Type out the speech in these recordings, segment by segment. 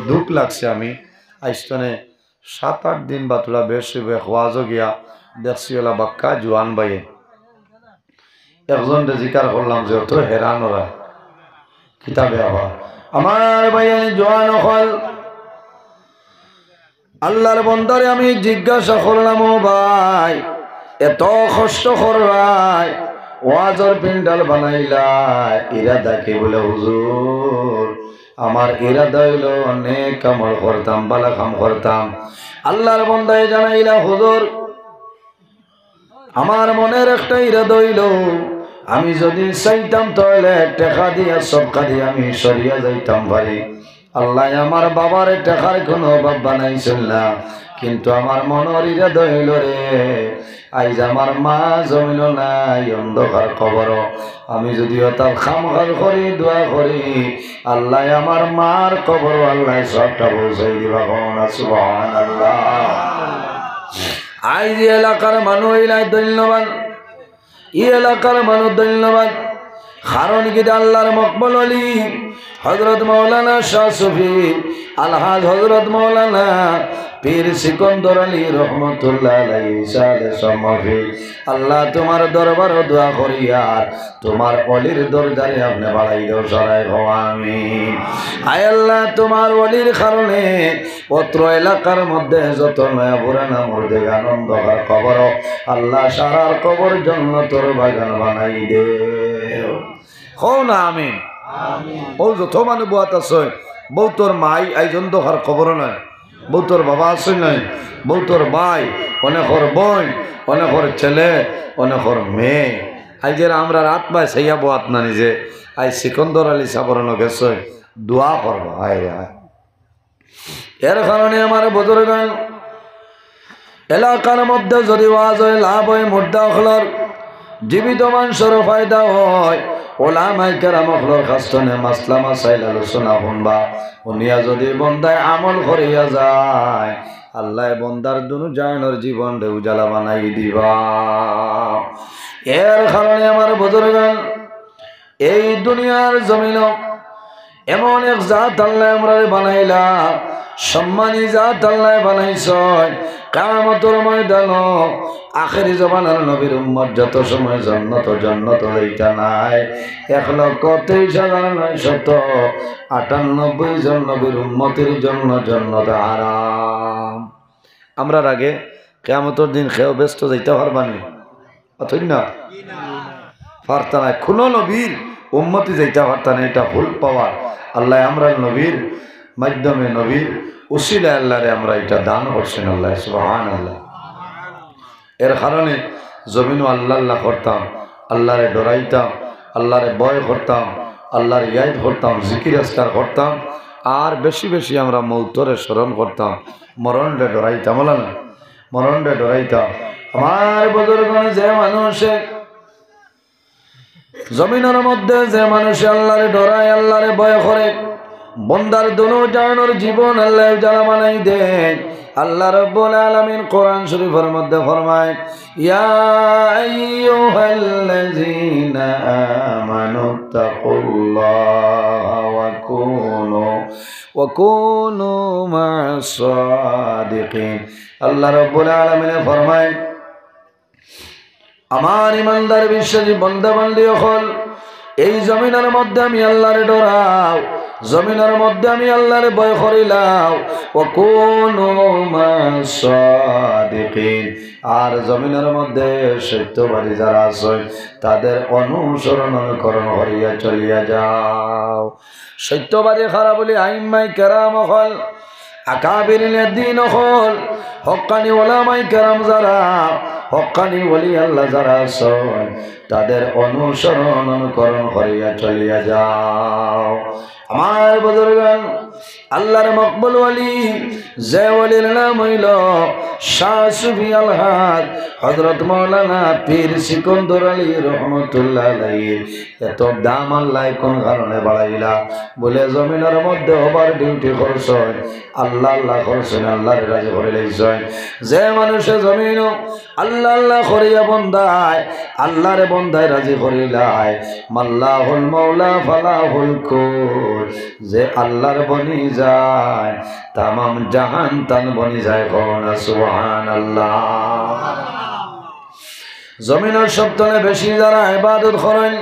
দুঃখ লাগছে আমি আইস্তনে 7-8 দিন বা তোলা বেশ ওয়াজও গিয়া দেখছি ওলা বাক্কা জোয়ান বাইয়ে একজন জিকার করলাম যে অত হেরান ওরা কিতাবে আবার আমার ভাইয়া জোয়ান হল আল্লাহর বন্দারে আমি জিজ্ঞাসা করলাম ও ভাই এত কষ্ট করলাই ওয়াজর পিন্ডাল বানাইলাই ইরাদা কি বলে হুজুর আমার ইরাদা হইল অনেক কামল করতাম বালা কাম করতাম আল্লাহর বন্দায় জানাইলা হুজুর আমার মনের একটা ইরাদা হইল আমি যদি চাইতাম তাহলে টাকা দিয়া সবকা দিয়ে আমি সরিয়া যাইতাম পারি আল্লাহ আমার বাবার টাকার কোনো অভাব বানাইছিল না কিন্তু আমার মনের ইরাদা হইল রে আইজ আমার মা জমিল নাই অন্ধকার কবর আমি যদিও তার খামখাল করি দোয়া করি আল্লাহ আমার মার কবর আল্লাহ সবটা পৌঁছাই দিবা কোন সুবহানাল্লাহ আইজ এলাকার মানুষ হইলাই ধন্যবাদ এই এলাকার মানুষ ধন্যবাদ কারণ কি আল্লাহর মকবুল ওলি হযরত মাওলানা শাহ সুফি আলহাজ হযরত মাওলানা পীর সিকন্দর আলী রহমতুল্লাহ আলাইহি সালে সমফি আল্লাহ তোমার দরবার দোয়া করি আর তোমার ওলির দরজারে আপনি বাড়াই দাও সরাই গো আমিন আয় আল্লাহ তোমার ওলির কারণে পত্র এলাকার মধ্যে যত নয়া পুরানা মুর্দে আনন্দকার কবর আল্লাহ সারার কবর জান্নাতের বাগান বানাই দে হও না আমিন আমিন ও যত মানুষ বুয়াত আছে বউ তোর মাই আইজন দোকার খবর নাই বউ তোর বাবা আছে নাই বউ তোর ভাই অনেকর বোন অনেকর ছেলে অনেকর মেয়ে আইজের আমরা রাত পাই সেইয়া বোয়াত না নিজে আই সিকন্দর আলী সাবরণ গেছে দোয়া করবো হায় রে হায় এর কারণে আমার বুজুর্গান এলাকার মধ্যে যদি ওয়াজ হয় লাভ হয় মুর্দা হলর জীবিত মানুষের ফায়দা হয় ওলামায়ে কেরাম হলর কাস্তনে মাসলা মাসাইল আলোচনা শুনবা শুনিয়া যদি বন্দায় আমল করিয়া যায় আল্লাহ বন্দার দুনু জাহানের জীবন উজালা বানাই দিবা এর কারণে আমার বুজুর্গান এই দুনিয়ার জমিন এমন এক জাত আল্লাহ আমরা বানাইলা সম্মানী জাত আল্লাহ বানাইছ কিয়ামতের ময়দান আখেরি জমানার নবীর উম্মত যত সময় জন্নত হইতা নাই 1,23,998 জন নবীর উম্মতের জন্য জন্নত হারাম আমরা আগে কিয়ামতের দিন খেয়েও ব্যস্ত যাইতে পারবানি অথই না পারতা না কোনো নবীর উম্মতি যাইতে পারতা না এটা ভুল পাওয়ার আল্লাহ আমরা নবীর মাধ্যমে নবীর উসিলা আল্লাহরে আমরা এটা দান করছেন আল্লাহ সুবহানাল্লাহ এর কারণে জমিনও আল্লাহ আল্লাহ করতাম আল্লাহরে ডরাইতাম আল্লাহরে ভয় করতাম আল্লাহর ইয়াদ করতাম জিকির আজকার করতাম আর বেশি বেশি আমরা মৌতরে স্মরণ করতাম মরণরে ডরাইতাম বলা না মরণরে ডরাইতাম আমার বুজুর্গণ যে মানুষে জমিনের মধ্যে যে মানুষে আল্লাহরে ডরায় আল্লাহরে ভয় করে বন্দার দুনো জাহানের জীবন আল্লাহ উজালা বানাই দেন আল্লাহ রাব্বুল আলামিন কোরআন শরীফের মধ্যে ফরমায় ইয়া আইয়ুহাল্লাযীনা আমানু তাকুল্লাহা ওয়া কুনু মা'আস সাদিকিন আল্লাহ রাব্বুল আলামিন ফরমায় আমার ইমানদার বিশ্বাসী বান্দা বান্দি হল এই জমিনের মধ্যে আমি আল্লাহরে ডরাও জমিনের মধ্যে আমি আল্লাহরে ভয় করিলাম ওয়া কুনু মা'আস সাদিকিন আর জমিনের মধ্যে সত্যবাদী যারা আছে তাদের অনুসরণ অনুকরণ করিয়া চলিয়া যাও সত্যবাদী খারাপ বলি আইম্মায়ে কেরাম হল আকাবিরিন দ্বীন হল হক্কানি উলামায়ে কেরাম যারা হক্কানি ওলি আল্লাহ যারা আছেন তাদের অনুসরণ অনুকরণ করিয়া চলিয়া যাও আমার বুজুর্গান আল্লাহর মকবুল ওলি যে ওলির নাম হইল শাহ সুফি আলহাজ হযরত মাওলানা পীর সিকন্দর আলী রহমতুল্লাহ আলাইহি এত দাম আল্লাহ কোন কারণে বাড়াইলা বলে জমিনের মধ্যে ওভার ডিউটি করছেন আল্লাহ আল্লাহ করছেন আল্লাহর রাজি করে লইছেন যে মানুষে জমিন আল্লাহ আল্লাহ করিয়া বন্দায় আল্লাহরে বন্দায় রাজি করিলায় মাল্লাহুল মাওলা ফালাহুল কুল যে আল্লাহর বনি বনি যায় তামাম জাহান তান বনি যায় কোনা সুবহানাল্লাহ জমিনের সবতলে বেশি যারা ইবাদত করেন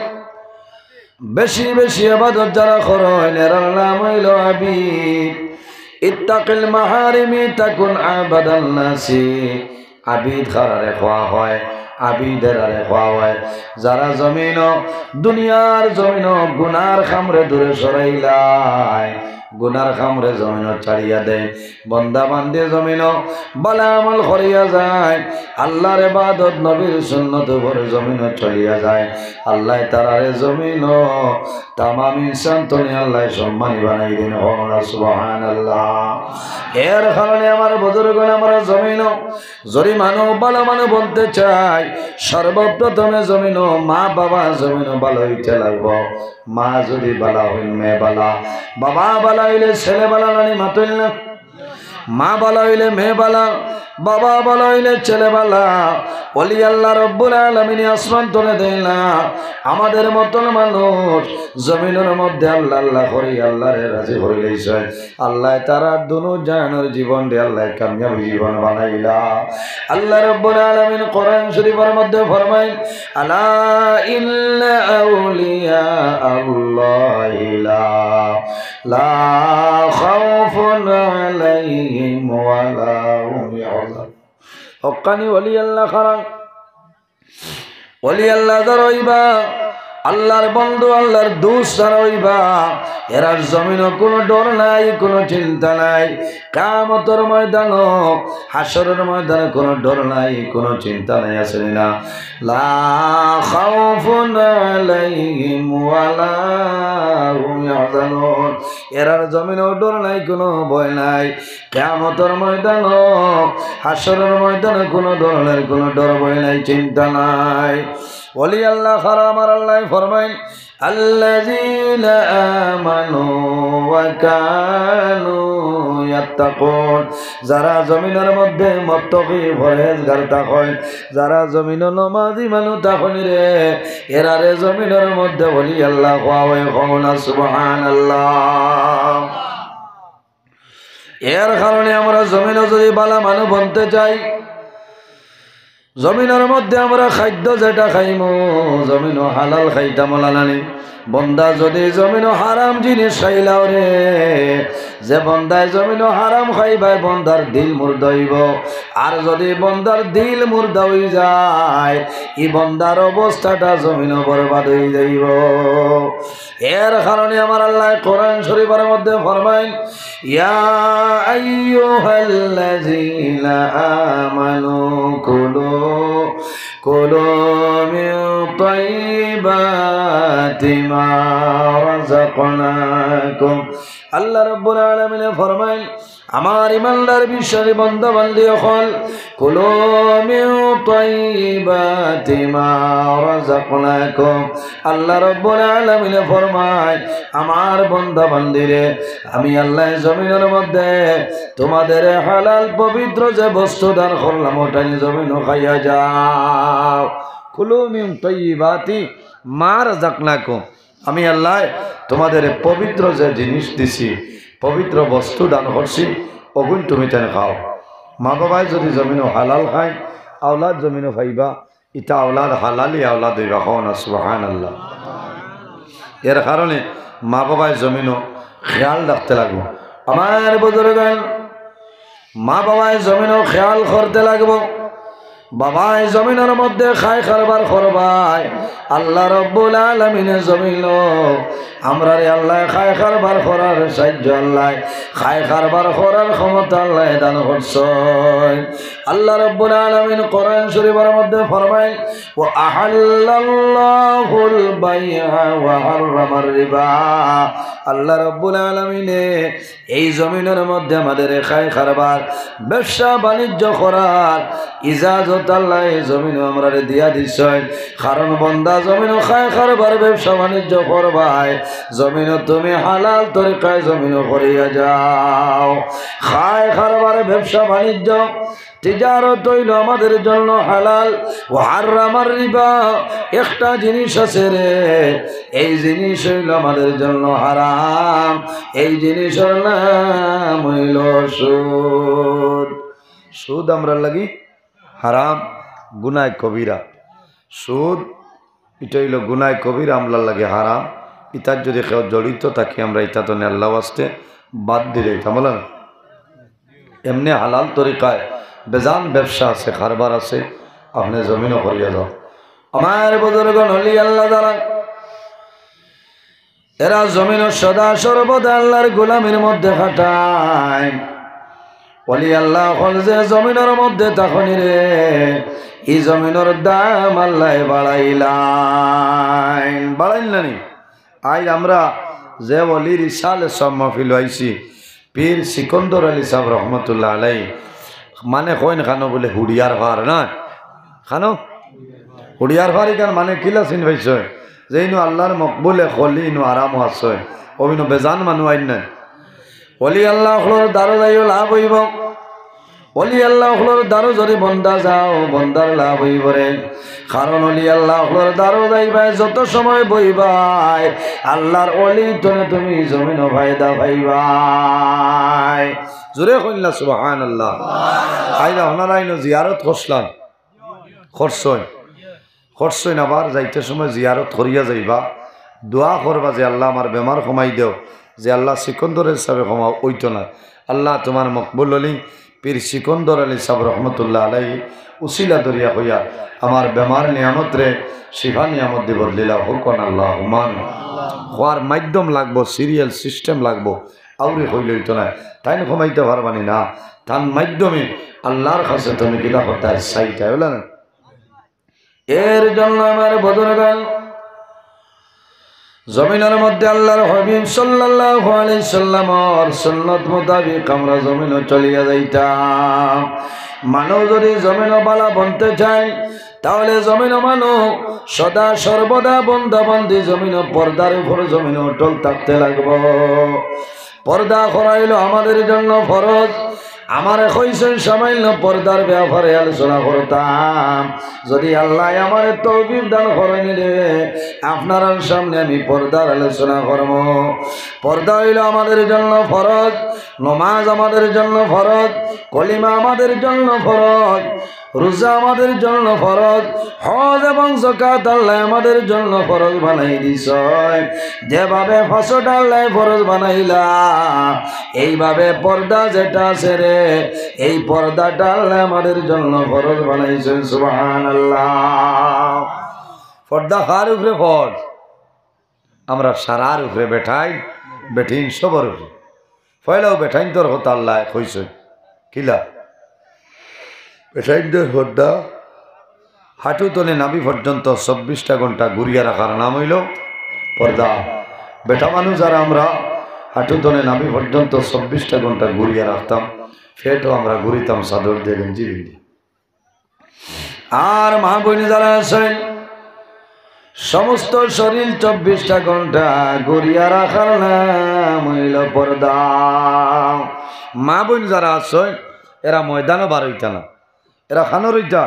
বেশি বেশি ইবাদত যারা করেন এর নাম হইল আবিদ ইত্তাকিল মাহারিমি তাকুন আবাদান নাসি আবিদ খারারে খোয়া হয় আবিদের আরে খোয়া হয় যারা জমিন দুনিয়ার জমিন গুনার খামরে দূরে সরাইলায় গুনার খামরে জমিন ছাড়িয়া দেয় বন্দা বান্দে জমিন বালা আমল করিয়া যায় আল্লাহর ইবাদত নবীর সুন্নত উপরে জমিন চলিয়া যায় আল্লাহ তারারে জমিন তামাম ইনসান তনি আল্লাহ সম্মানী বানাই দিন সুবহানাল্লাহ এর কারণে আমার বুজুর্গণ আমরা জমিন যদি মানব ভালো মানব বলতে চাই সর্বপ্রথমে জমিন মা বাবা জমিন ভালো হইতে লাগবো মা যদি বালা হইল মেয়ে বালা বাবা বালা হইলে ছেলে বালা নানি মাতইল না মা বালা হইলে মেয়ে বালা বাবা বালা হইলে ছেলে বালা ওলি আল্লাহ রব্বুল আলামিন আসমান তলে দেয় না আমাদের মতন মানুষ জমিনের মধ্যে আল্লাহ আল্লাহ করি আল্লাহরে রাজি হইলেছে আল্লাহ তারা দুনো জাহানের জীবন দিয়ে আল্লাহ কামিয়াবি জীবন বানাইলা আল্লাহ রব্বুল আলামিন কোরআন শরীফের মধ্যে ফরমায় আলা ইন্না আউলিয়া আল্লাহি লা খাউফুন আলাইহিম ওয়া লা হুম ইয়াহজানুন হক্কানি ওলি আল্লাহ খারান ওলি আল্লাহ ধরইবা আল্লাহর বন্ধু আল্লাহর দোস্ত ধরইবা এরার জমিনও কোনো ডর নাই কোনো চিন্তা নাই কিয়ামতের ময়দান হাসরের ময়দানে কোনো ডর নাই কোনো চিন্তা নাই আছে না লা খাউফুন আলাইহিম ওয়া লা হুম ইয়াহজানুন এরার জমিনও ডর নাই কোনো ভয় নাই কিয়ামতের ময়দান হাসরের ময়দানে কোনো ধরনের কোনো ডর ভয় নাই চিন্তা নাই ওলি আল্লাহ খারা আমার আল্লাহ ফরমাইন আল্লাযীনা আমানু ওয়া কানু ইয়াত্তাকুন যারা জমিনের মধ্যে মুত্তাকি পরহেজগার থাকেন যারা জমিন নামাজি মানুষ থাকেন রে এরারে জমিনের মধ্যে ওলি আল্লাহ হয় কোনা সুবহানাল্লাহ এর কারণে আমরা জমিনে যদি বালা মানুষ বনতে চাই জমিনের মধ্যে আমরা খাদ্য যেটা খাইমু জমিন হালাল খাইতাম লালানি বন্দা যদি জমিন হারাম জিনিস খাইলাও রে যে বন্দায় জমিন হারাম খাইবাই বন্দার দিল মুর্দা হইব আর যদি বন্দার দিল মুর্দা হয়ে যায় ই বন্দার অবস্থাটা জমিন বরবাদ হয়ে যাইব এর কারণে আমার আল্লাহ কোরআন শরীফের মধ্যে ফরমায় ইয়া আইয়ুহাল্লাযীনা আমানু কুলু মিন তাইয়্যিবাতি মা রাযাকনাকুম আল্লাহ রাব্বুল আলামিন ফরমায় আমার ইমানদার বিশ্বাসী বান্দা বান্দি হল কুলু মিন তাইয়্যিবাতি মা রাযাকনাকুম আল্লাহ রাব্বুল আলামিন ফরমায় আমার বান্দা বান্দিরে আমি আল্লাহ জমিনের মধ্যে তোমাদের হালাল পবিত্র যে বস্তু দান করলাম ওটা জমিন খাইয়া যাও কুলু মিন তাইয়্যিবাতি মা রাযাকনাকুম আমি আল্লাহ তোমাদের পবিত্র যে জিনিস দিছি পবিত্র বস্তু দান করছি ওগুন তুমি তেন খাও মা বাবাই যদি জমিনও হালাল খায় আওলাদ জমিনও খাইবা ইটা আওলাদ হালালি আওলাদ হইবা খাওয়া সুবহানাল্লাহ এর কারণে মা বাবাই জমিনও খেয়াল রাখতে লাগবো আমার বুজুর্গান মা বাবাই জমিনও খেয়াল করতে লাগবো বাবাই জমিনের মধ্যে খায় খারবার করবাই আল্লাহ রব্বুল আলামিনে জমিন আমরা রে আল্লাহ খায় খারবার করার সাহায্য আল্লাহ খায় খারবার করার ক্ষমতা আল্লাহ দান করছেন আল্লাহ রব্বুল আলামিন কোরআন শরীফের মধ্যে ফরমায় ওয়া আহাল্লাল্লাহুল বাইআ ওয়া হারামার রিবা আল্লাহ রব্বুল আলামিনে এই জমিনের মধ্যে আমাদের খায় খারবার ব্যবসা বাণিজ্য করার ইজাজত আল্লাহ এই জমিন আমরা দিয়া দিচ্ছেন কারণ বন্দা জমিন খায় খারবার ব্যবসা বাণিজ্য করবাই জমিন তুমি হালাল তরিকায় জমিন করিয়া যাও খায় খারবার ব্যবসা বাণিজ্য তিজারত হইল আমাদের জন্য হালাল। ও হারামার রিবা, একটা জিনিস আছে রে, এই জিনিস হইল আমাদের জন্য হারাম, এই জিনিসের নাম হইল সুদ। সুদ আমরা লাগি হারাম, গুনায় কবিরা। সুদ এটা হইল গুনায় কবিরা, আমরা লাগে হারাম। ইতার যদি কেউ জড়িত থাকি আমরা ইতা তো আল্লাহ আসতে বাদ দিলে এটা বলেন। এমনি হালাল তরিকায় বেজান ব্যবসা আছে, কারবার আছে, আপনি জমিনও করিয়া যাও। আমার বুজুর্গণ হলি আল্লাহ দ্বারা, এরা জমিন সদা সর্বদা আল্লাহর গোলামের মধ্যে খাটায়। ওলি আল্লাহ হল যে জমিনের মধ্যে তখনই রে এই জমিনের দাম আল্লাহ বাড়াইলানি। আজ আমরা যে অলির ইসালে সব মহফিল হয়েছি, পীর সিকন্দর আলী সাহেব রহমতুল্লাহ আলাই, মানে কইন খানো বলে হুড়িয়ার ভার না খানো, হুড়িয়ার ভার এখান মানে কিলা চিন পাইছ যে ইনু আল্লাহর মকবুলে খলি ইনু আরাম আছে, অভিন বেজান মানুষ আইন না। অলি আল্লাহ দারো যাইও লাভ হইব, অলি আল্লাহ দারো যদি বন্দা যাও বন্দার লাভ হইব রে। কারণ অলি আল্লাহ দারো যাইবাই যত সময় বইবাই আল্লাহর অলি তনে তুমি জমিন ফায়দা পাইবাই। জোরে কইলা সুবহানাল্লাহ। আইলা ওনারা আইনো জিয়ারত করছলাম, খরচই আবার যাইতে সময় জিয়ারত করিয়া যাইবা, দোয়া করবা যে আল্লাহ আমার বেমার কমাই দেও, যে আল্লাহ সিকন্দরের হিসাবে কমাও ওইতো না, আল্লাহ তোমার মকবুল আলী পীর সিকন্দর আলী সাহেব রহমতুল্লাহ আলাই উসিলা দরিয়া হইয়া আমার বেমার নিয়ামত রে শিফা নিয়ামত দি বদলিলা হুকন আল্লাহ মান। হওয়ার মাধ্যম লাগবো, সিরিয়াল সিস্টেম লাগবো, আউরে হইলে হইতো না, তাই না কমাইতে পারবানি না, তার মাধ্যমে আল্লাহর কাছে তুমি কিনা করতে চাইতে হইল না। এর জন্য আমার বুজুর্গণ জমিনের মধ্যে আল্লাহর হাবিব সাল্লাল্লাহু আলাইহি সাল্লামের সুন্নাত মোতাবেক আমরা জমিনে চলিয়া যাইতাম। মানব যদি জমিন বালা বনতে চায় তাহলে জমিন মানুষ সদা সর্বদা বন্দাবন্দি জমিন পর্দার উপর জমিন অটল থাকতে লাগবো। পর্দা করাইল আমাদের জন্য ফরজ। আমার কইছেন সামান্য পর্দার ব্যাপারে আলোচনা করতাম, যদি আল্লাহ আমার তৌফিক দান করেন রে আপনার সামনে আমি পর্দার আলোচনা করব। পর্দা হইল আমাদের জন্য ফরজ, নমাজ আমাদের জন্য ফরজ, কলিমা আমাদের জন্য ফরজ, রোজা আমাদের জন্য ফরজ, হজ এবং যাকাত আল্লাহ আমাদের জন্য ফরজ বানাই দিছ। যেভাবে ফাঁসটা আল্লাহ ফরজ বানাইলা এইভাবে পর্দা যেটা আছে রে এই পর্দাটা আল্লাহ আমাদের জন্য ফরজ বানাইছেন। সুবহানাল্লাহ। পর্দা কার উপরে ফরজ? আমরা সারার উপরে বেঠাই বেঠিন সবার উপরে ফয়লাও বেঠাইন তোর হতো আল্লাহ কইছে কিলা বেঠাইন তোর পর্দা হাঁটু তলে নাভি পর্যন্ত 24টা ঘন্টা ঘুরিয়ে রাখার নাম হইল পর্দা। বেটা মানুষ যারা আমরা হাঁটু তলে নাভি পর্যন্ত 24টা ঘন্টা ঘুরিয়ে রাখতাম, ফেটও আমরা ঘুরিতাম চাদর দিয়ে গেঞ্জি দিয়ে। আর মা বোন যারা আছেন সমস্ত শরীর 24টা ঘন্টা ঘুরিয়া রাখার নাম হইল পর্দা। মা বোন যারা আছে এরা ময়দানও বার হইতা না, এরা খানো রইতা,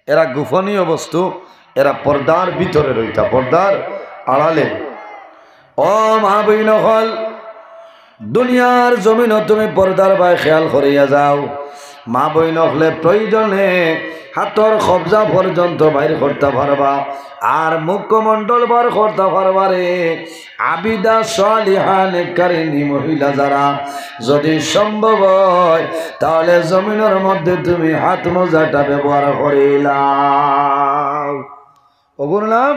এরা গোপনীয় বস্তু, এরা পর্দার ভিতরে রইতা, পর্দার আড়ালে। ও মা বোন হল দুনিয়ার জমিন তুমি পর্দার বাই খেয়াল করিয়া যাও। মা বইন হলে প্রয়োজনে হাতর কবজা পর্যন্ত বাইর করতে পারবা, আর মুখমণ্ডল বার করতে পারবা রে। আবিদা সালিহা নেককারিনী মহিলা যারা যদি সম্ভব হয় তাহলে জমিনের মধ্যে তুমি হাত মোজাটা ব্যবহার করিলাম। ওগুর নাম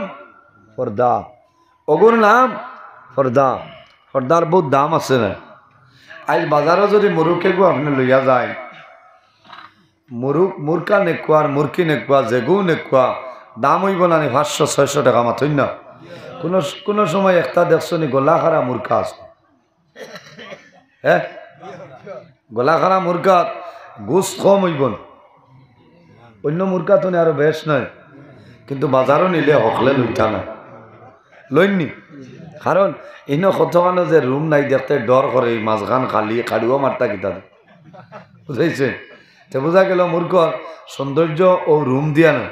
পর্দা, ওগুর নাম পর্দা। পর্দার বহুত দাম আছে না। আজ বাজারে যদি মুরুখে গো আপনি লইয়া যায়, মুরকা নেকুয়া আর মুরকি নেকুয়া জেগু নেকুয়া দাম হইব না 500-600 টাকা মাথই না। কোনো সময় একটা দেখছো নি গলা খারা মুরকা আছে, হ্যাঁ গলা খারা মুরকা গোস কম হইব, অন্য মুরকা তো আরো বেশ নয়, কিন্তু বাজারও নিলে হকলে লইতা না, লইননি। কারণ ইনো কত মানুষ যে রুম নাই দেখতে ডর করে, মাঝখান খালি কাড়ুয়া মারতা কিতা বুঝাইছে? তো বোঝা গেল মূর্খর সৌন্দর্য ও রুম দিয়া না,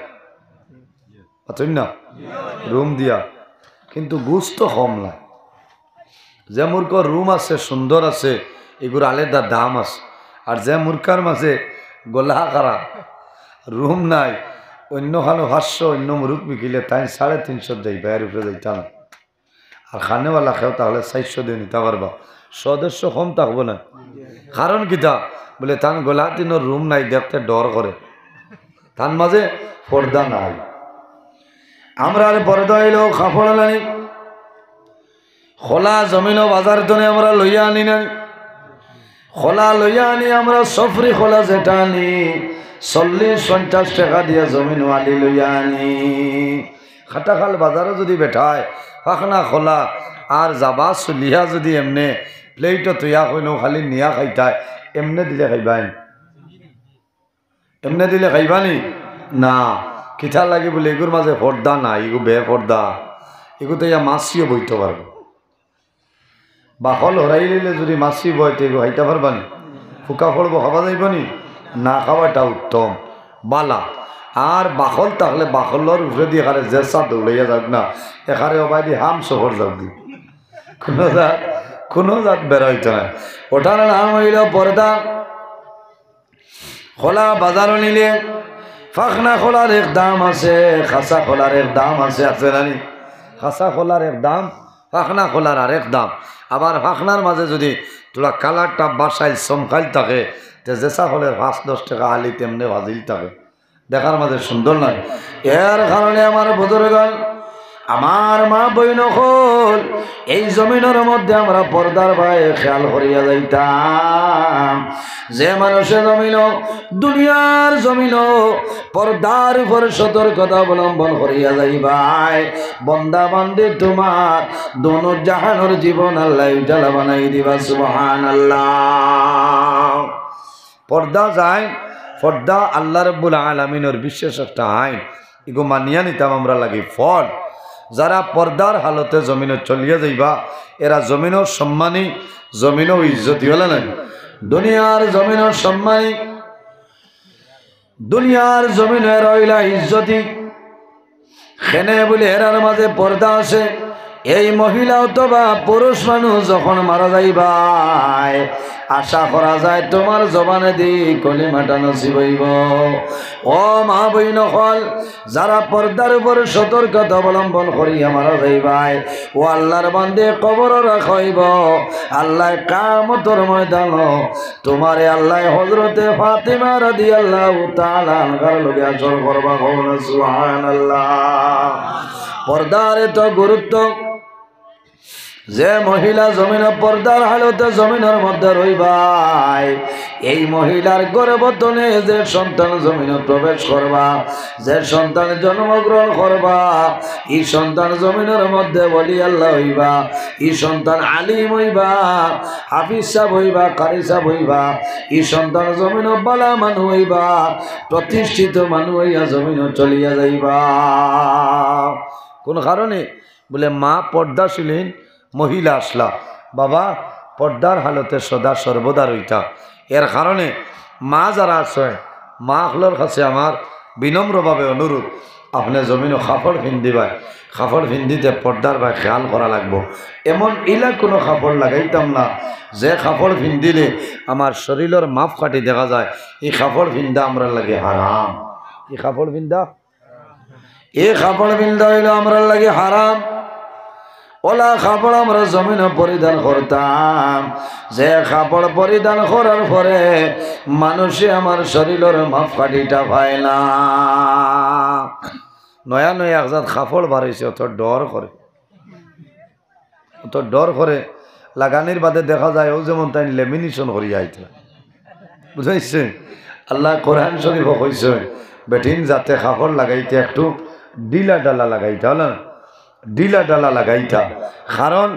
বুঝছেন না, রুম দিয়া, কিন্তু গুছ তো কম না। যে মূর্খর রুম আছে, সুন্দর আছে, এগুলো আলাদা দাম আছে। আর যে মূর্খার মাঝে গলা কারা, রুম নাই, অন্য খানো 500, অন্য মুরুখ বিকিলে তাই 350 দেয়, বাইরের উপরে যাইতা না। আর খানেওয়ালা খেও তাহলে 400 দিয়ে নিতে পারবা, সদস্য কম থাকবো না। কারণ কিতা বলে তান গলা দিনের রুম নাই, দেখতে ডর করে, তার মাঝে পর্দা নাই। আমরা আর পর্দা হইল কাপড় নাই, খোলা জমিন বাজার জন্য আমরা লইয়া আনি নাই। খোলা লইয়া আনি আমরা সফরি খোলা যেটা আনি 40-50 টাকা দিয়ে জমিন আলি লইয়া আনি। খাটাখাল বাজারে যদি বেঠায় পাখনা খোলা আর যাবা চুলিয়া যদি এমনে প্লেটও তৈয়া কইনো খালি নিয়া খাইতায়, এমনে দিলে খাইবাই? এমনে দিলে খাইবানি না। কিঠা লাগে বলে এগুর মাঝে পর্দা না, এগু বে পর্দা, এগু তো ইয়া মাছিও বইতে পারবো। বাকল হরাই লইলে যদি মাছি বইতে এগু খাইতে পারবানি? ফুকা ফলবো, খাওয়া যাইবানি না? খাওয়াটা উত্তম বালা। আর বাকল থাকলে বাকলর উপরে দিয়ে এখানে জেসা দৌড়াইয়া যাক না, এখানে অবাই দিয়ে হাম শহর যাক দি, কোনো জাত বেরোইতে না। ওটার নাম হইল পর্দা। খোলা বাজারও নিলে ফাখনা খোলার এক দাম আছে, খাসা খোলার এক দাম আছে, আছে নানি? খাসা খোলার এক দাম, ফাখনা খোলার আর এক দাম। আবার ফাখনার মাঝে যদি তোরা কালারটা বাসাইল চমকাইল থাকে, তো জেসা খোলের 5-10 টাকা আলি তেমনি ভাজিল থাকে, দেখার মাঝে সুন্দর নয়। এর কারণে আমার বুজুর্গ, আমার মা বইন হল, এই জমিনের মধ্যে আমরা পর্দার ভয়ে খেয়াল করিয়া যাইতাম। যে মানুষের জমিন, দুনিয়ার জমিন পর্দার উপর সতর্কতা অবলম্বন করিয়া যাইবাই, বন্দা বান্দি তোমার দোনো জাহানোর জীবন আল্লাহ উজালা বানাই দিবা। সুবহানাল্লাহ। পর্দা যায়, পর্দা আল্লাহ রাব্বুল আলামিনের বিশেষ একটা আইন, এগো মানিয়া নিতাম আমরা লাগি ফল। যারা পর্দার হালতে জমিনে চলিয়া যাইবা, এরা জমিনের সম্মানী, জমিনও ইজ্জতি হলে নাই। দুনিয়ার জমিনের সম্মানী, দুনিয়ার জমিনে রইলা ইজ্জতি, খেনে বলে এরার মাঝে পর্দা আছে। এই মহিলা অথবা পুরুষ মানুষ যখন মারা যাইবাই, আশা করা যায় তোমার জবানে দি কলিমাটা নসিব হইব। ও মা বইন হল, যারা পর্দার উপর সতর্কতা অবলম্বন করিয়া মারা যাইবাই, ও আল্লাহর বান্দে কবর রাখাইব। আল্লাহ কিয়ামতের ময়দান তোমারে আল্লাহ হযরতে ফাতিমা রাদিয়াল্লাহু তাআলা আনহার লগে আসর করবা। সুবহানাল্লাহ। পর্দার তো গুরুত্ব, যে মহিলা জমিন পর্দার হালতে জমিনের মধ্যে রইবাই, এই মহিলার গর্ভবতনে যে সন্তান জমিনে প্রবেশ করবা, যে সন্তান জন্মগ্রহণ করবা, এই সন্তান জমিনের মধ্যে বলি আল্লাহ হইবা, এই সন্তান আলিম হইবা, হাফিজ সাহেব হইবা, কারি সাহেব হইবা, এই সন্তান জমিন বালা মানুষ হইবা, প্রতিষ্ঠিত মানুষ হইয়া জমিন চলিয়া যাইবা। কোন কারণে বলে মা পর্দাশীলীন মহিলা আসলা, বাবা পর্দার হালতে সদা সর্বদা রইতা। এর কারণে মা যারা আছে, মা হলোর কাছে আমার বিনম্রভাবে অনুরোধ, আপনি জমিনও কাপড় পিন্ধিবাই, কাপড় পিন্ধিতে পর্দার ভাই খেয়াল করা লাগবো। এমন ইলা কোনো কাপড় লাগাইতাম না যে কাপড় পিন্ধিলে আমার শরীরের মাপ কাটি দেখা যায়, এই কাপড় পিন্ধা আমরা লাগে হারাম। এই কাপড় পিন্ধা, এই কাপড় পিন্ধা হইল আমরা লাগে হারাম। ওলা কাপড় আমরা জমিনে পরিধান করতাম, যে কাপড় পরিধান করার পরে মানুষে আমার শরীরের মাপ কাটিটা পায় না। নয়া নয়া একজাত কাপড় বাড়াইছে, অত ডর করে, অত ডর করে। লাগানির বাদে দেখা যায় ও যেমন তাই লেমিনেশন করিয়া আইতে, বুঝাইছে? আল্লাহ কোরআন শরীফ কইছে বেঠিন যাতে কাপড় লাগাইতে একটু ডিলা ডালা লাগাইতে, হল ডিলা ডালা লাগাইতা। কারণ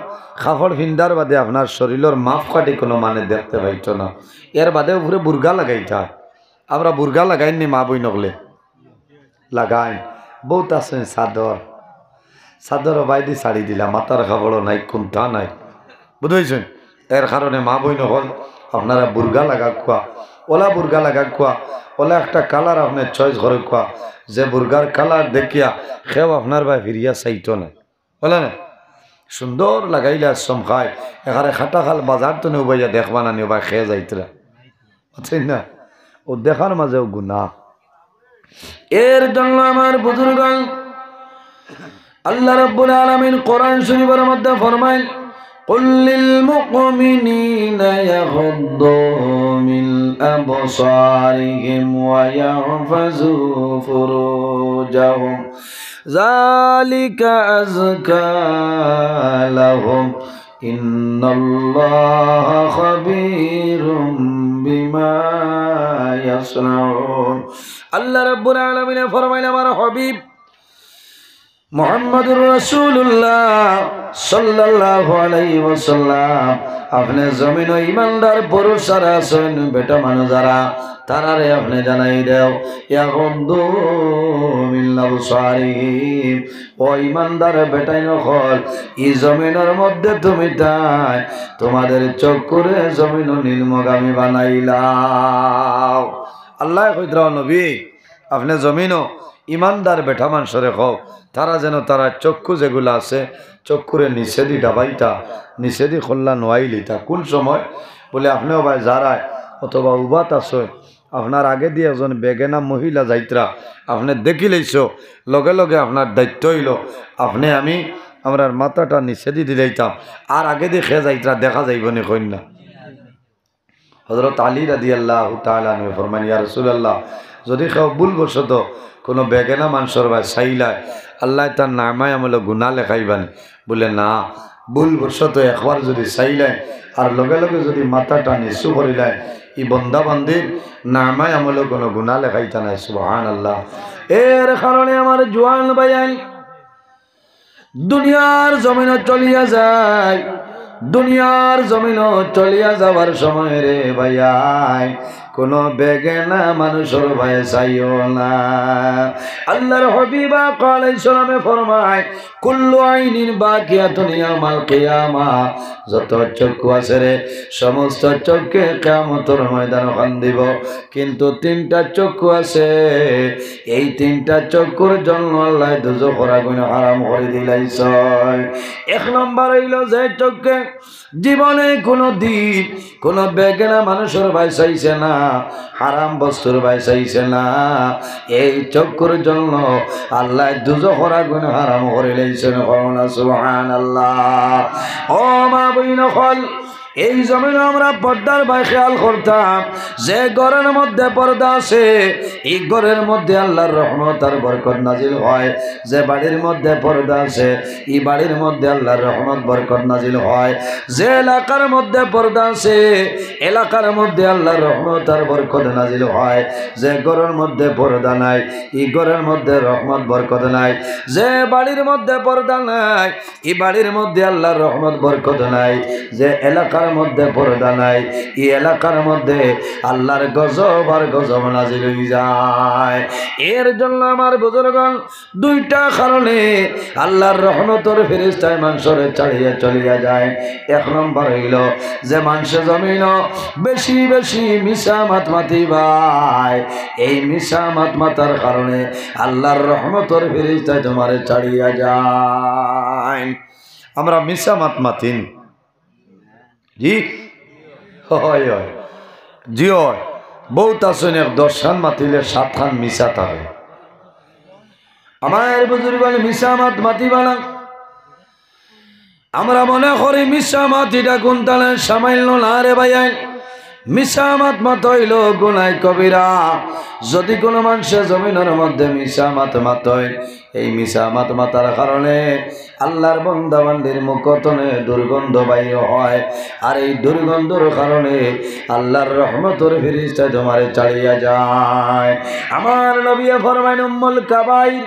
কাপড় পিন্ধার বাদে আপনার শরীরের মাপ কাটি কোনো মানে দেখতে পাইত না। এর বাদে উপরে বুর্গা লাগাইতা, আমরা বুর্গা লাগাইনি মা বই নগলে লাগাই। বহুত আছে চাদর, চাদর বাইদি শাড়ি দিলা, মাথার কাপড়ও নাই, কুন্থা নাই, বুঝেছেন? এর কারণে মা বই নগল আপনারা বুর্গা লাগা কোয়া, ওলা বুর্গা লাগা কোয়া ওলা একটা কালার আপনার চয়েস করে কোয়া যে বুর্গার কালার দেখিয়া সেও আপনার ভাই ফিরিয়া চাইতো না বলে না সুন্দর লাগাইলে চমকায় এখানে খাটা খাল বাজার তো নেবাইয়া দেখবা না নেবা খেয়ে যাইতরা বুঝছেন না ও দেখার মাঝেও গুনাহ এর জন্য আমার বুজুর্গ আল্লাহ রাব্বুল আলামিন কোরআন শরীফের মধ্যে ফরমায় قل للمؤمنين يغضوا من أبصارهم ويحفظوا فروجهم ذلك أزكى لهم إن الله خبير بما يصنعون الله رب العالمين فرمائنا আমার হাবিব মুহাম্মদুর রাসূলুল্লাহ সাল্লাল্লাহু আলাইহি ওয়াসাল্লাম আপনি জমিন ও ইমানদার পুরুষ যারা আছেন বেটা মানুষ যারা তারারে আপনি জানাই দাও ইয়াগুদু মিন আবসারিহিম ও ইমানদার বেটাই নখল এই জমিনের মধ্যে তুমি তাই তোমাদের চক্ষুরে জমিন নির্মগামী বানাইলাও আল্লাহ কইরা নবী আপনি জমিনও ইমানদার বেটা মানুষরে খাও তারা যেন তারা চক্ষু যেগুলো আছে চক্ষুরে নিষেধি ডাবাইতা নিষেধি খোল্লা নোয়াইলিতা কোন সময় বলে আপনিও ভাই যারায় অথবা উবাত আছে আপনার আগে দিয়ে একজন বেগেনা মহিলা যাইত্রা আপনি দেখি লইছ লগে লগে আপনার দায়িত্ব হইল আপনি আমরা মাথাটা নিষেধি দিলাইতাম আর আগে দিয়ে খেয়ে যাইত্রা দেখা যাইব নি কন্যা হযরত আলী রাদিয়াল্লাহু তাআলা আনহু ফরমান ইয়া রাসূলুল্লাহ যদি কেউ ভুলবশত কোনো বেগেনা মানুষের ভাই চাইলায় আল্লাহ তার নামায় আমলে গুনাহ লেখাইবানি বলে না ভুলবশত একবার যদি চাইলায় আর লগে লগে যদি মাথাটা নিচু করিলায় ই বন্দা বান্দির নামায় আমলে কোনো গুনাহ লেখাইতা নাই সুবহানাল্লাহ এর কারণে আমার জওয়ান ভাই দুনিয়ার জমিনে চলিয়া যায় দুনিয়ার জমিনও চলিয়া যাওয়ার সময় রে ভাইয়াই কোনো বেগেনা মানুষের ভয় চাইও না আল্লাহর হাবিবা আলাইহিস সালামে ফরমায় কুল্লু আইনিন বাকিয়াতুন ইয়াউমাল কিয়ামা যত চক্ষু আছে রে সমস্ত চক্ষে কিয়ামতের ময়দানে খান দিব কিন্তু তিনটা চক্ষু আছে এই তিনটা চক্ষুর জন্য আল্লাহ দুজখের আগুন হারাম করে দিলাইছে এক নম্বর হইল যে চক্ষে জীবনে কোনো দিন কোনো বেগেনা মানুষের ভয় চাইছে না হারাম বস্তুর ভয় চাইছে না এই চক্ষুর জন্য আল্লাহ দুজখের আগুন হারাম করে লাইছেন সুবহানাল্লাহ ও মা বইন হল এই জমিনে আমরা পর্দার ভাই খেয়াল করতাম যে ঘরের মধ্যে পর্দা আছে এই ঘরের মধ্যে আল্লাহর রহমত আর বরকত নাজিল হয় যে বাড়ির মধ্যে পর্দা আছে এই বাড়ির মধ্যে আল্লাহর রহমত বরকত নাজিল হয় যে এলাকার মধ্যে পর্দা আছে এলাকার মধ্যে আল্লাহর রহমত আর বরকত নাজিল হয় যে ঘরের মধ্যে পর্দা নাই এই ঘরের মধ্যে রহমত বরকত নাই যে বাড়ির মধ্যে পর্দা নাই এই বাড়ির মধ্যে আল্লাহর রহমত বরকত নাই যে এলাকার মধ্যে পর্দা নাই এই এলাকার মধ্যে আল্লাহর গজব আর গজব নাজিল হয়ে যায় এর জন্য আমার বুজুর্গগণ দুইটা কারণে আল্লাহর রহমতের ফেরেশতায় মানুষের ছাড়িয়ে চলিয়া যায় এক নম্বর হইল যে মানুষের জমিন বেশি বেশি মিশা মাত মাতি ভাই এই মিশা মাত মাতার কারণে আল্লাহর রহমতের ফেরেশতায় তোমার ছাড়িয়া যায় আমরা মিশা মাত মাতিন জি হয় হয় জি হয় বহুত আছেন এক 10 খান মাতিলে 7 খান মিশা থাকে আমার বুজুর্গ মিশা মাত মাতিবা না আমরা মনে করি মিশা মাতিটা কোন তালে সামাইল না রে ভাইয়াই মিশা মাত মাত হইল গুনাহ কবিরা যদি কোনো মানুষের জমিনের মধ্যে মিশা মাত মাত হয় এই মিশা মাত মাতার কারণে আল্লাহর বান্দা বান্দির মুখতনে দুর্গন্ধ বাইর হয় আর এই দুর্গন্ধের কারণে আল্লাহর রহমতের ফেরেশতা তোমারে ছাড়িয়া যায় আমার নবী ফরমায় উম্মুল কাবাইর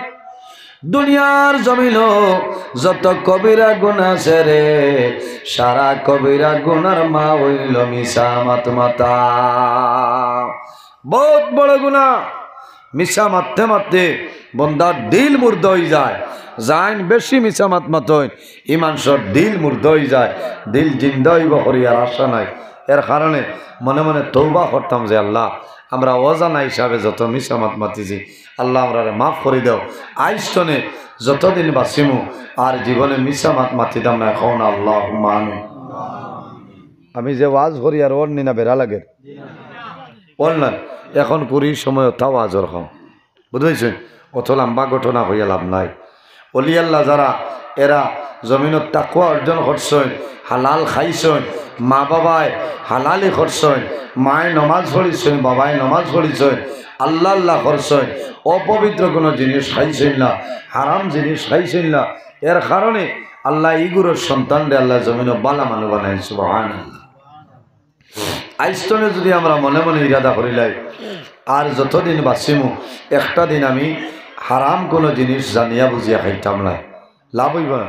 দুনিয়ার জমিন যত কবিরা গুনাহ আছে রে সারা কবিরা গুনার মা হইল মিশা মাত মাতা বহুত বড় গুনাহ মিশা মারতে মারতে বন্দার দিল মুর্দ হয়ে যায় জাইন বেশি মিশা মাত মাতই এই মানুষের দিল মুর্দ হয়ে যায় দিল জিন্দা হইব করিয়ার আশা নাই এর কারণে মনে মনে তৌবা করতাম যে আল্লাহ আমরা অজানা হিসাবে যত মিসামাত মাতিছি আল্লাহ আমরা মাফ করে দাও আইস্তনে যতদিন বাঁচিমু আর জীবনে মিসামাত মাতিতাম না এখন আল্লাহ মানু আমি যে ওয়াজ করি আর ওর নিনা বেড়া লাগে ওর না এখন কুড়ির সময় তাও আজর খাও বুঝেছেন অত লম্বা ঘটনা হইয়া লাভ নাই অলি আল্লাহ যারা এরা জমিনত তাকুয়া অর্জন করছেন হালাল খাইছেন মা বাবায় হালালি করছেন মায় নমাজ পড়িছেন বাবায় নমাজ পড়িছেন আল্লাহ আল্লাহ করছেন অপবিত্র কোনো জিনিস খাইছেন না হারাম জিনিস খাইছেন না এর কারণে আল্লাহ ইগুরের সন্তানরে আল্লাহ জমিন বালা মানু বানাই সুবহানাল্লাহ আইস্তনে যদি আমরা মনে মনে ইরাদা করিলাই আর যতদিন বাঁচিমু একটা দিন আমি হারাম কোনো জিনিস জানিয়া বুঝিয়া খাইতাম না লাভ হইব না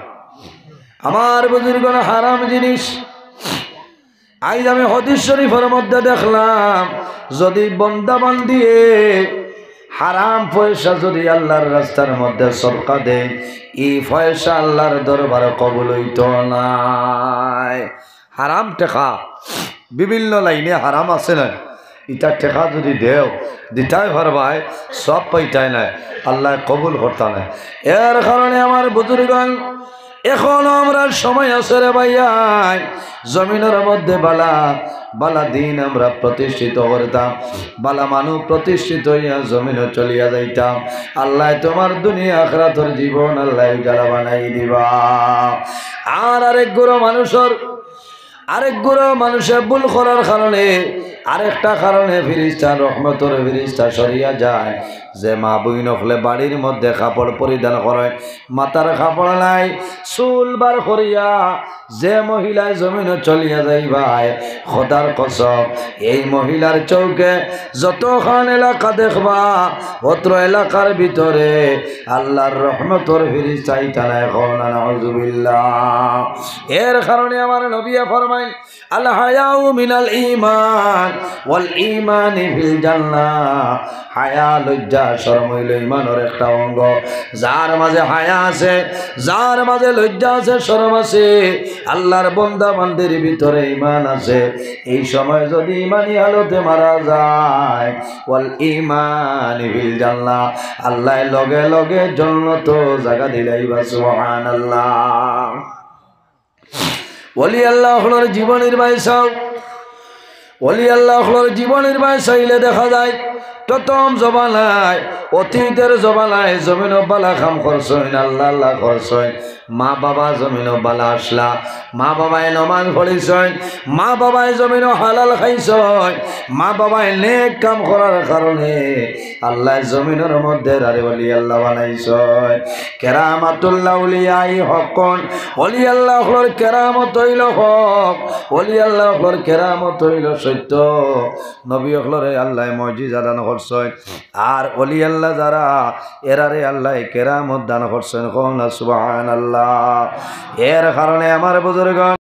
আমার বুজুর্গ হারাম জিনিস আজ আমি হাদিস শরীফের মধ্যে দেখলাম যদি বন্দাবান দিয়ে হারাম পয়সা যদি আল্লাহর রাস্তার মধ্যে সরকা দেয় এই পয়সা আল্লাহর দরবারে কবুল হইত নাই হারাম টেকা বিভিন্ন লাইনে হারাম আছে না ইটা টেকা যদি দেও দিতাই পারবাই সব পাইতাই নাই আল্লাহ কবুল করতা নাই এর কারণে আমার বুজুর্গণ এখনো আমরা সময় আছে রে ভাইয়াই জমিনের মধ্যে বালা বালা দিন আমরা প্রতিষ্ঠিত করতাম বালা মানুষ প্রতিষ্ঠিত হইয়া জমিনে চলিয়া যাইতাম আল্লাহ তোমার দুনিয়া আখিরাতের জীবন আল্লাহ গালা বানাই দিবা আর আরেক গুরু মানুষের ভুল করার কারণে আরেকটা কারণে ফিরিস্তা রহমতের ফিরিস্তা সরিয়া যায় যে মা বই নকলে বাড়ির মধ্যে কাপড় পরিধান করে মাথার কাপড় নাই চুল বার করিয়া যে মহিলায় জমিনে চলিয়া যাইবাই খোদার কসম এই মহিলার চৌকে যতখান এলাকা দেখবা অত্র এলাকার ভিতরে আল্লাহর রহমতের ফিরিস্তা ইতানা এখন নাউযুবিল্লাহ এর কারণে আমার নবী ফরমায় আল হায়াউ মিনাল ঈমান ওয়াল ঈমানি ফিল জান্নাহ হায়া লজ্জা শরম হইল ঈমানের একটা অঙ্গ যার মাঝে হায়া আছে যার মাঝে লজ্জা আছে শরম আছে আল্লাহর বান্দা বান্দির ভিতরে ঈমান আছে এই সময় যদি ঈমানি হালতে মারা যায় ওয়াল ঈমানি ফিল জান্নাহ আল্লাহ লগে লগে জান্নাত জায়গা দিলাইবা সুবহানাল্লাহ ওলি আল্লাহর জীবনের বাইসাও ওলি আল্লাহর জীবনের বাইসাইলে দেখা যায় প্রথম জবানায় অতীতের জবানায় জমিন বালা খাম করছেন আল্লাহ আল্লাহ করছেন মা বাবা জমিন বালা আসলা মা বাবায় নমাজ পড়িছেন মা বাবায় জমিন হালাল খাইছেন মা বাবায় নেক কাম করার কারণে আল্লাহ জমিনের মধ্যে আরে ওলি আল্লাহ বানাইছেন কেরামাতুল্লাহ উলিয়াই হকন ওলি আল্লাহর কেরামত হইল হক ওলি আল্লাহর কেরামত হইল সত্য নবী হলরে আল্লাহ মুজিজা দান করছেন আর ওলি আল্লাহ যারা এরারে আল্লাহ কেরামত দান করছেন সুবহানাল্লাহ এর কারণে আমার বুজুর্গ